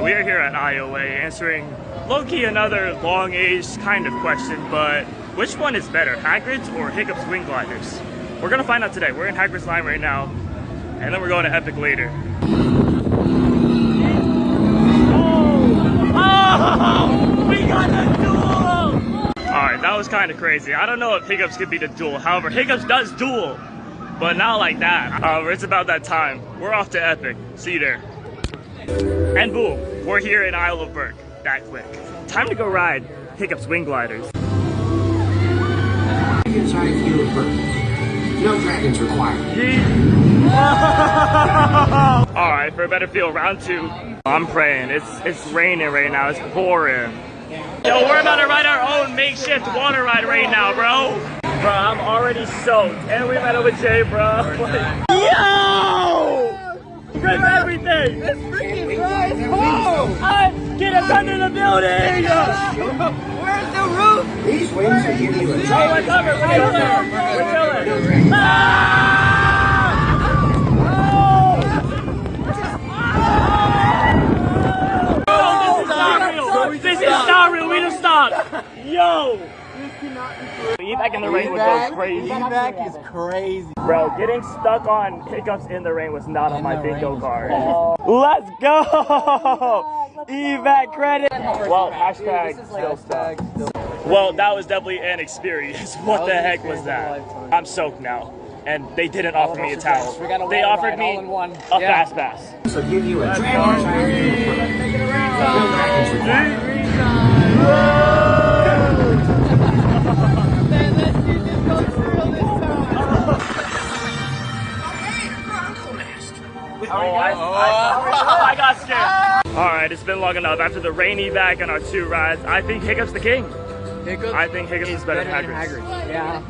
we are here at IOA answering low-key another long-aged kind of question, but which one is better, Hagrids or Hiccups wing gliders? We're gonna find out today. We're in Hagrids line right now, and then we're going to Epic later. Oh! We got a duel! Alright, that was kind of crazy. I don't know if Hiccups could beat a duel. However, Hiccups does duel, but not like that. It's about that time. We're off to Epic. See you there. And boom, we're here in Isle of Berk. That quick. Time to go ride Hiccups wing gliders. Inside field of Berk. No dragons required. Alright, for a better feel, round 2. I'm praying. It's raining right now. It's pouring. Yo, we're about to ride our own makeshift water ride right now, bro. Bro, I'm already soaked. And we met up with Jay, bro. Yo! Rip everything! It's freaking dry as Get us under the building! Where's the roof? These wings will give you a Oh, we're covered. We're chilling. We're chilling. This is not real. We just stopped. Yo. Evac in the rain would go crazy. Evac is crazy. Bro, getting stuck on Hiccups in the rain was not on my bingo card. Let's go! Evac credit! Well, hashtag still stuck. Well, that was definitely an experience. What the heck was that? I'm soaked now. And they didn't offer me a towel. They offered me a fast pass. So give you a dragon No dragons required. I got scared. Alright, it's been long enough. After the rain evac and our 2 rides, I think Hiccups the king. I think Hiccups is better than Hagrids. Yeah.